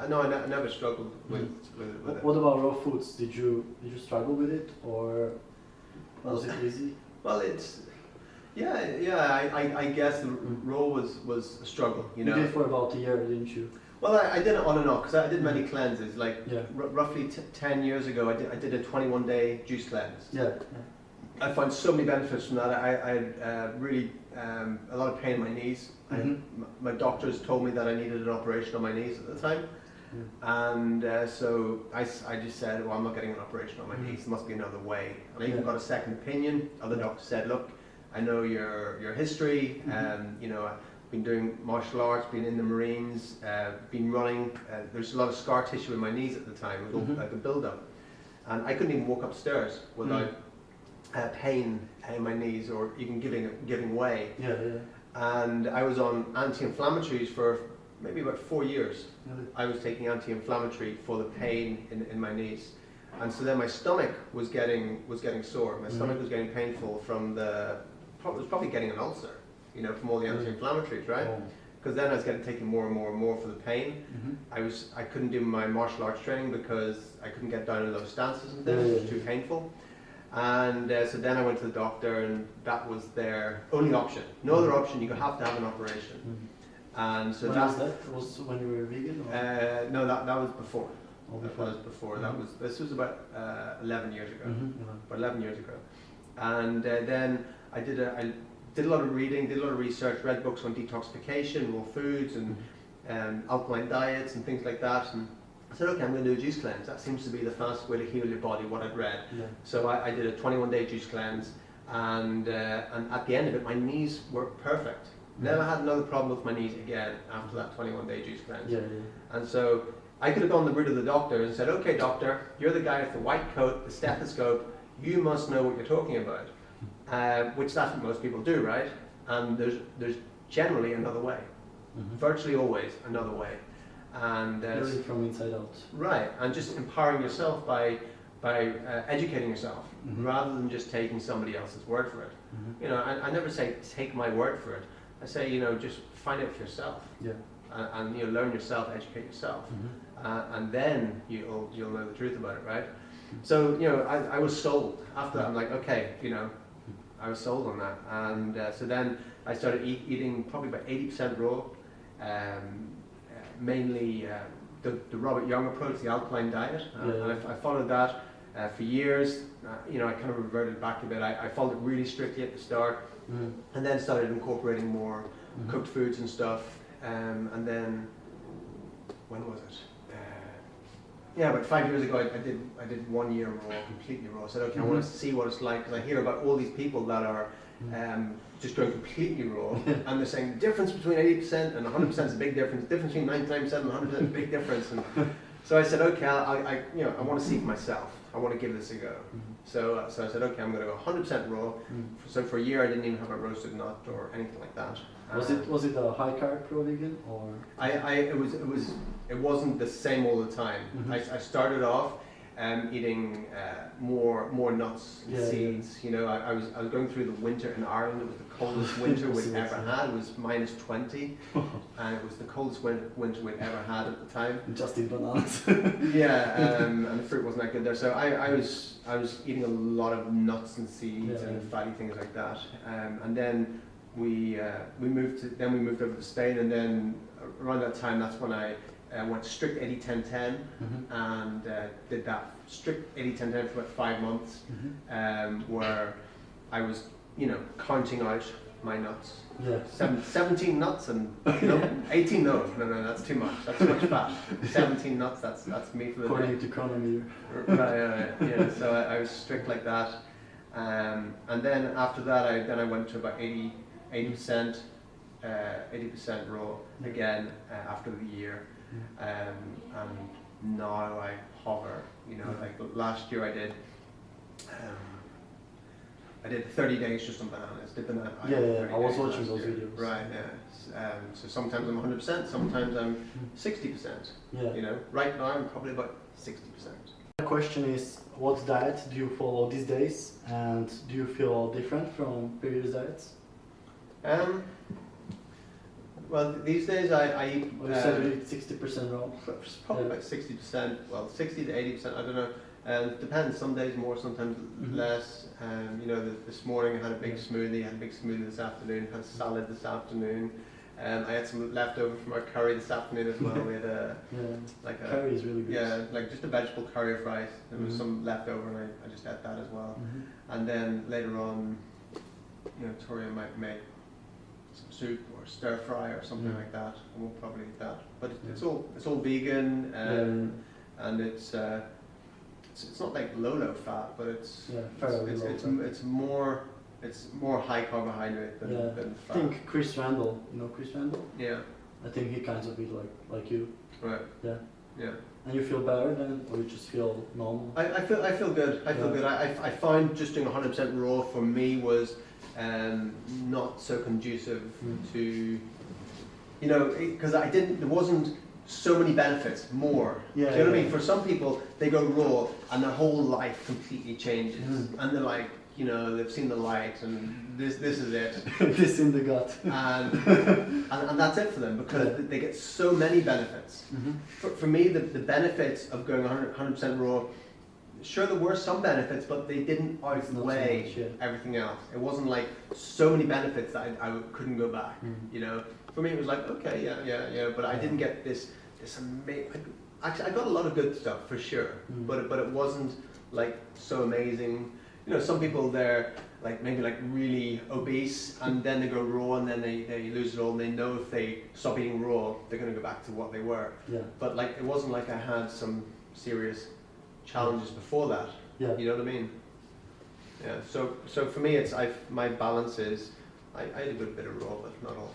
No, I never struggled with it. What about raw foods? Did you struggle with it, or was it easy? Well, I guess the raw was a struggle, you know. You did for about a year, didn't you? Well, I did it on and off because I did many cleanses. Like Yeah. roughly 10 years ago, I did a 21-day juice cleanse. Yeah. I found so many benefits from that. I had really a lot of pain in my knees. My doctors told me that I needed an operation on my knees at the time. And so I just said, well, I'm not getting an operation on my knees. There must be another way. And I even got a second opinion. Other doctors said, look, I know your history. You know, I've been doing martial arts, been in the Marines, been running. There's a lot of scar tissue in my knees at the time, like a build-up. And I couldn't even walk upstairs without pain in my knees or even giving way. And I was on anti-inflammatories for maybe about 4 years. I was taking anti-inflammatory for the pain in my knees. And so then my stomach was getting sore. My stomach was getting painful from was probably getting an ulcer, you know, from all the anti-inflammatories, right? Because then I was taking more and more and more for the pain. I couldn't do my martial arts training because I couldn't get down in those stances and things. It was too painful. And so then I went to the doctor, and that was their only option. No other option. You have to have an operation. And so when was that? Was when you were vegan? Or? No, that was before. Oh, that was before. This was about 11 years ago. About 11 years ago. And then I did a lot of reading, did a lot of research, read books on detoxification, raw foods, and alkaline diets and things like that. And I said, okay, I'm going to do a juice cleanse. That seems to be the fastest way to heal your body, what I'd read. So I did a 21-day juice cleanse, and at the end of it, my knees were perfect. Never had another problem with my knees again after that 21-day juice cleanse. And so I could have gone the route of the doctor and said, okay, doctor, you're the guy with the white coat, the stethoscope, you must know what you're talking about. Which that's what most people do, right? And there's generally another way. Virtually always another way. And really from inside out. Right, and just empowering yourself by educating yourself rather than just taking somebody else's word for it. You know, I never say take my word for it. I say, you know, just find out for yourself. And you know, learn yourself, educate yourself, and then you'll know the truth about it, right? So you know, I was sold. After that, I'm like, okay, you know, I was sold on that, and so then I started eating probably about 80% raw. Mainly the Robert Young approach, the alkaline diet, and I followed that for years. You know, I kind of reverted back a bit. I followed it really strictly at the start, and then started incorporating more cooked foods and stuff. And then, when was it? Yeah, about 5 years ago, I did 1 year raw, completely raw. I said, okay, I want to see what it's like, because I hear about all these people that are just going completely raw, and they're saying the difference between 80% and 100% is a big difference. The difference between 99% and 100% is a big difference. And so I said, okay, I want to see for myself. I want to give this a go. So I said, okay, I'm going to go 100% raw. So for a year, I didn't even have a roasted nut or anything like that. Was it a high carb raw vegan, or? It wasn't the same all the time. I started off eating more nuts and seeds. You know, I was going through the winter in Ireland. It was the coldest winter we'd ever had. It was -20, and it was the coldest winter we'd ever had at the time. Just eat bananas. And the fruit wasn't that good there. So I was eating a lot of nuts and seeds and fatty things like that. And then we moved over to Spain, and then around that time, that's when I went strict 80-10-10 and did that strict 80-10-10 for about 5 months, where I was, you know, counting out my nuts. 17 nuts and 18. No, that's too much. That's too much fat. 17 nuts. That's me for the day. According to chronometer. Right. Yeah. So I was strict like that, and then after that, I went to about 80% raw again after the year, and now I hover. You know, like last year I did 30 days just on bananas. Did banana. I was watching those videos. Right. Yeah. So sometimes I'm 100%, sometimes I'm 60%. You know, right now I'm probably about 60%. The question is, what diet do you follow these days, and do you feel different from previous diets? Well, these days I eat. Or you said you eat 60% raw. It's probably Yeah. about 60%. Well, 60 to 80%. I don't know. Depends. Some days more, sometimes less. You know, this morning I had a big smoothie. Had a big smoothie this afternoon. Had a salad this afternoon. I had some leftover from our curry this afternoon as well. We had Curry is really good. yeah, like just a vegetable curry of rice. There was some leftover, and I just ate that as well. And then later on, you know, Toria might make some soup or stir fry or something like that, and we'll probably eat that. But it's all vegan, and it's not like low fat, but it's more high carbohydrate than fat. I think Chris Randall, you know Chris Randall? Yeah. I think he kind of eat like you. Right. Yeah. Yeah. And you feel better then, or you just feel normal? I feel good. I feel good. I find just doing 100% raw for me was not so conducive to, you know, because there wasn't so many benefits more. Do you know what I mean? For some people, they go raw and their whole life completely changes, and they're like, you know, they've seen the light and this is it. This in the gut. and that's it for them, because they get so many benefits. For me, the benefits of going 100% raw, sure there were some benefits, but they didn't outweigh everything else. It wasn't like so many benefits that I couldn't go back. You know, for me it was like, okay, yeah, but I didn't get this amazing. Actually, I got a lot of good stuff for sure, but it wasn't like so amazing. You know, some people they're like maybe like really obese, and then they go raw, and then they lose it all, and they know if they stop eating raw, they're going to go back to what they were. But like it wasn't like I had some serious challenges before that. You know what I mean? Yeah. So for me, it's my balance is I eat a good bit of raw, but not all.